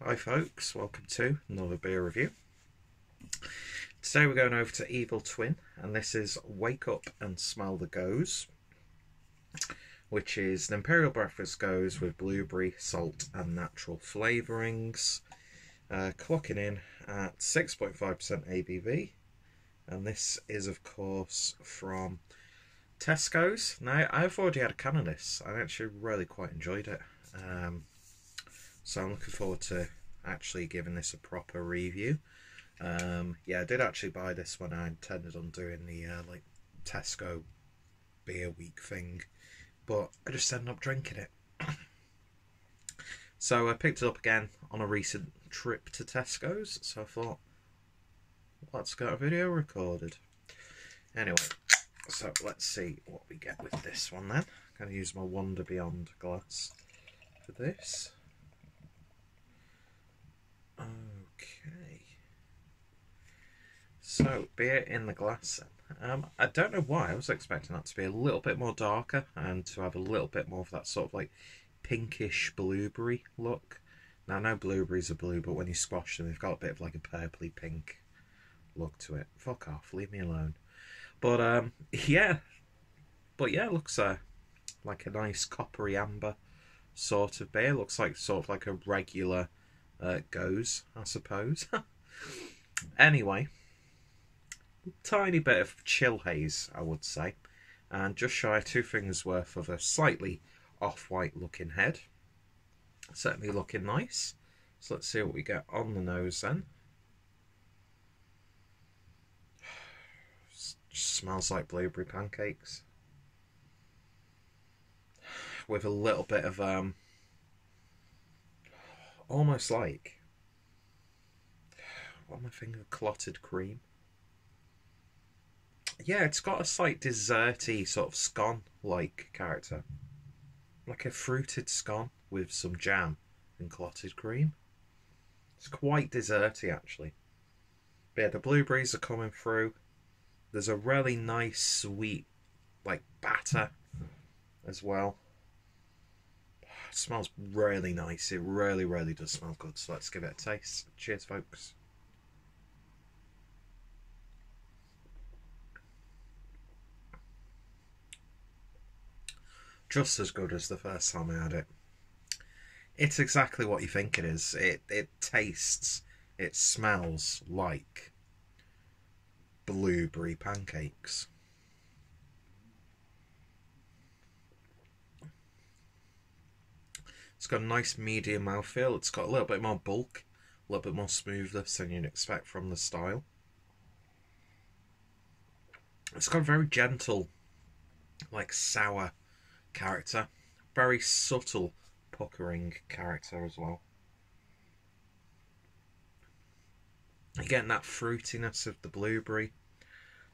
Hi folks, welcome to another beer review. Today we're going over to Evil Twin, and this is Wake Up and Smell the Gose, which is an Imperial Breakfast Gose with blueberry, salt and natural flavourings, clocking in at 6.5% ABV, and this is of course from Tesco's. Now I've already had a can of this, I actually really quite enjoyed it. So I'm looking forward to actually giving this a proper review. Yeah, I did actually buy this when I intended on doing the like Tesco beer week thing, but I just ended up drinking it. So I picked it up again on a recent trip to Tesco's, so I thought, let's get a video recorded. Anyway, so let's see what we get with this one then. I'm going to use my Wonder Beyond glass for this. Okay, so beer in the glass then. I don't know why, I was expecting that to be a little bit more darker and to have a little bit more of that sort of like pinkish blueberry look. Now I know blueberries are blue, but when you squash them they've got a bit of like a purpley pink look to it. Fuck off, leave me alone. But yeah, it looks like a nice coppery amber sort of beer. Looks like sort of like a regular Gose, I suppose. Anyway, tiny bit of chill haze, I would say, and just shy of 2 fingers worth of a slightly off-white looking head. Certainly looking nice. So let's see what we get on the nose then. Just smells like blueberry pancakes with a little bit of almost like, what am I thinking of, clotted cream. Yeah, it's got a slight desserty sort of scone-like character. Like a fruited scone with some jam and clotted cream. It's quite desserty actually. But yeah, the blueberries are coming through. There's a really nice sweet like batter as well. It smells really nice. It really does smell good. So let's give it a taste. Cheers, folks. Just as good as the first time I had it. It's exactly what you think it is. It tastes, it smells like blueberry pancakes. It's got a nice medium mouthfeel. It's got a little bit more bulk, a little bit more smoothness than you'd expect from the style. It's got a very gentle, like sour character. Very subtle puckering character as well. You're getting that fruitiness of the blueberry.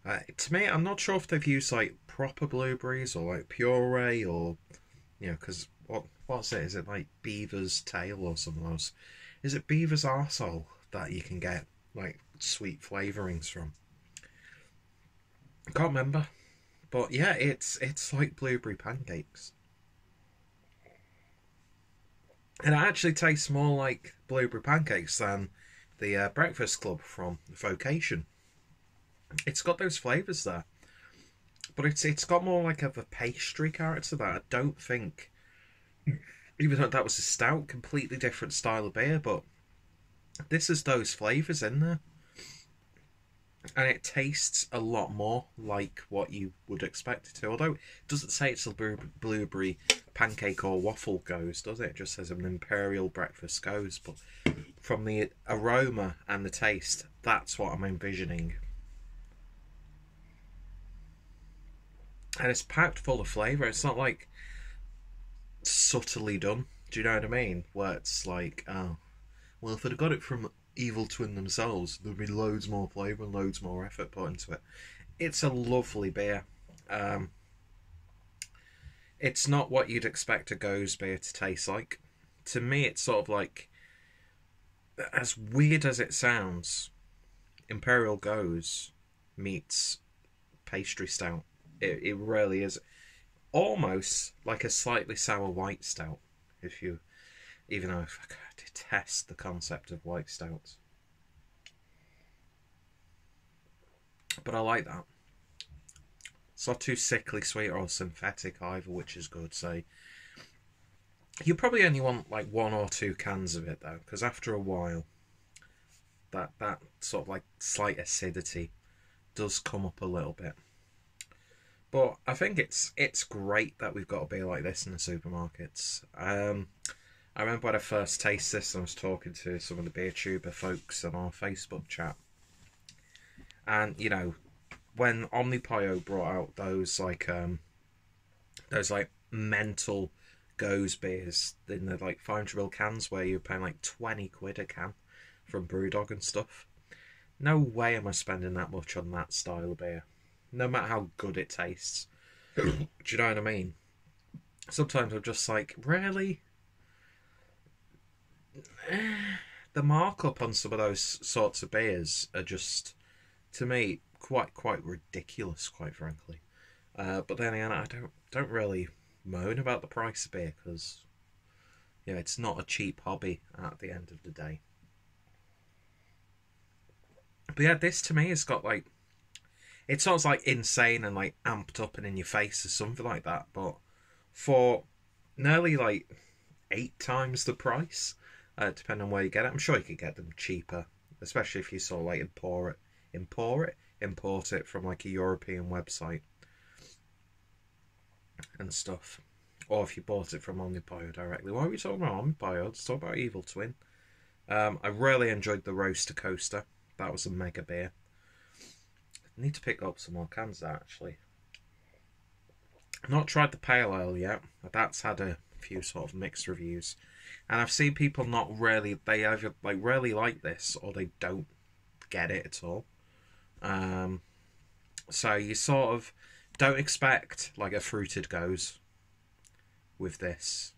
To me, I'm not sure if they've used like proper blueberries or like puree or, you know, because what's it? Is it like beaver's tail or something else? Is it beaver's arsehole that you can get like sweet flavourings from? I can't remember, but yeah, it's like blueberry pancakes, and it actually tastes more like blueberry pancakes than the Breakfast Club from Vocation. It's got those flavours there, but it's got more like of a pastry character that I don't think, even though that was a stout, completely different style of beer, but this has those flavours in there. And it tastes a lot more like what you would expect it to. Although it doesn't say it's a blueberry pancake or waffle Gose, does it? It just says an Imperial Breakfast Gose. But from the aroma and the taste, that's what I'm envisioning. And it's packed full of flavour. It's not like subtly done. Do you know what I mean? Where it's like, oh, well, if I'd have got it from Evil Twin themselves, there'd be loads more flavour and loads more effort put into it. It's a lovely beer. It's not what you'd expect a Gose beer to taste like. To me, it's sort of like, as weird as it sounds, Imperial Gose meets pastry stout. It really is almost like a slightly sour white stout, if you even though I detest the concept of white stouts. But I like that. It's not too sickly sweet or synthetic either, which is good. So you probably only want like 1 or 2 cans of it though, because after a while, that sort of like slight acidity does come up a little bit. But I think it's great that we've got a beer like this in the supermarkets. I remember when I first tasted this, I was talking to some of the beer tuber folks on our Facebook chat, and you know, when Omnipio brought out those mental Gose beers in the like 500ml cans where you're paying like 20 quid a can from Brewdog and stuff. No way am I spending that much on that style of beer, no matter how good it tastes. Do you know what I mean? Sometimes I'm just like, really? The markup on some of those sorts of beers are just, to me, quite ridiculous, quite frankly. But then again, I don't really moan about the price of beer because, you know, it's not a cheap hobby at the end of the day. But yeah, this to me has got like, it sounds like insane and like amped up and in your face or something like that, but for nearly like 8 times the price, depending on where you get it. I'm sure you could get them cheaper, especially if you sort of like import it from like a European website and stuff, or if you bought it from Omnipio directly. Why are we talking about Omnipio? Let's talk about Evil Twin. I really enjoyed the Roaster Coaster. That was a mega beer. I need to pick up some more cans there, actually. Not tried the Pale Ale yet. That's had a few sort of mixed reviews, and I've seen people not really, they either like really like this or they don't get it at all. So you sort of don't expect like a fruited Gose with this.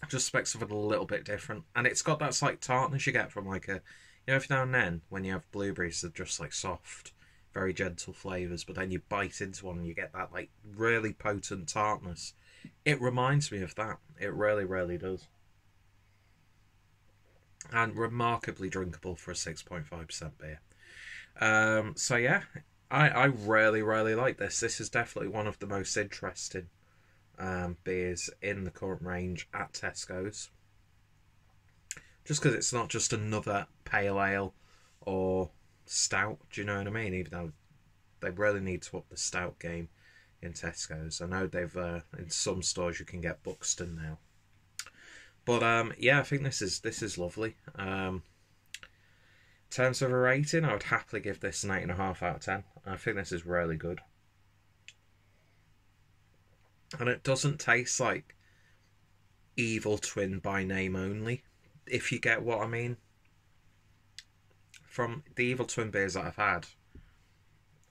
Just expect something a little bit different, and it's got that slight tartness you get from like a, you know, every now and then when you have blueberries, they're just like soft, very gentle flavours, but then you bite into one and you get that like really potent tartness. It reminds me of that. It really, really does. And remarkably drinkable for a 6.5% beer. So yeah, I really, really like this. This is definitely one of the most interesting beers in the current range at Tesco's. Just because it's not just another pale ale or stout, do you know what I mean? Even though they really need to up the stout game in Tesco's. I know they've in some stores you can get Buxton now. But yeah, I think this is lovely. In terms of a rating, I would happily give this an 8.5 out of 10. I think this is really good. And it doesn't taste like Evil Twin by name only, if you get what I mean. From the Evil Twin beers that I've had,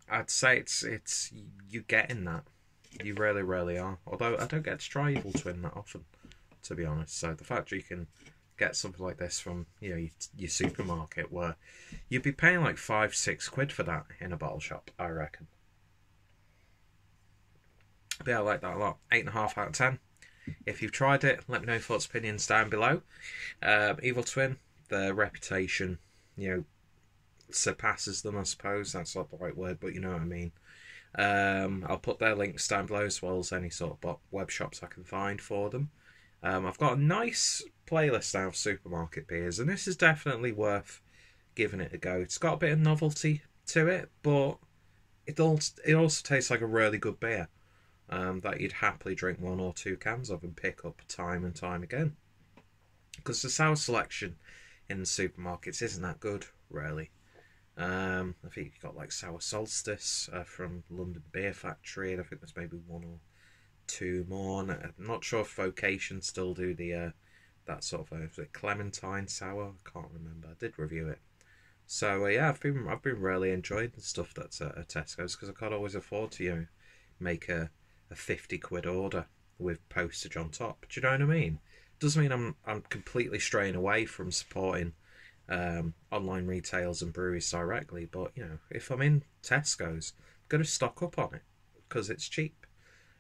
I'd say it's you getting that. You really, really are. Although I don't get to try Evil Twin that often, to be honest. So the fact you can get something like this from, you know, your supermarket, where you'd be paying like 5-6 quid for that in a bottle shop, I reckon. But yeah, I like that a lot. 8.5 out of 10. If you've tried it, let me know your thoughts, opinions down below. Evil Twin, their reputation, you know, surpasses them, I suppose. That's not the right word, but you know what I mean. I'll put their links down below, as well as any sort of web shops I can find for them. I've got a nice playlist now of supermarket beers, and this is definitely worth giving it a go. It's got a bit of novelty to it, but it also tastes like a really good beer that you'd happily drink 1 or 2 cans of and pick up time and time again. Because the sour selection in the supermarkets isn't that good, really. I think you've got like Sour Solstice from London Beer Factory, and I think there's maybe 1 or 2 more. And I'm not sure if Vocation still do the that sort of was it Clementine sour? I can't remember. I did review it. So yeah, I've been really enjoying the stuff that's at Tesco's, because I can't always afford to, you know, make a 50 quid order with postage on top. Do you know what I mean? Doesn't mean I'm completely straying away from supporting online retailers and breweries directly, but you know, if I'm in Tesco's, I'm going to stock up on it because it's cheap,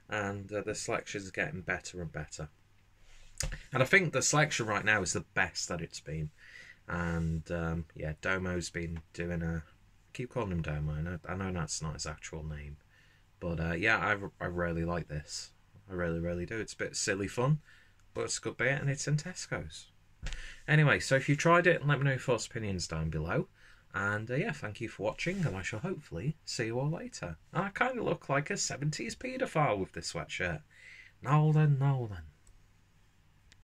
and the selection is getting better and better. And I think the selection right now is the best that it's been. And yeah, Domo's been doing a... I keep calling him Domo. I know that's not his actual name. But yeah, I really like this. I really, really do. It's a bit silly fun, but it's a good bit, and it's in Tesco's. Anyway, so if you tried it, let me know your thoughts, opinions down below. And yeah, thank you for watching, and I shall hopefully see you all later. And I kind of look like a 70s paedophile with this sweatshirt. Nolan, Nolan.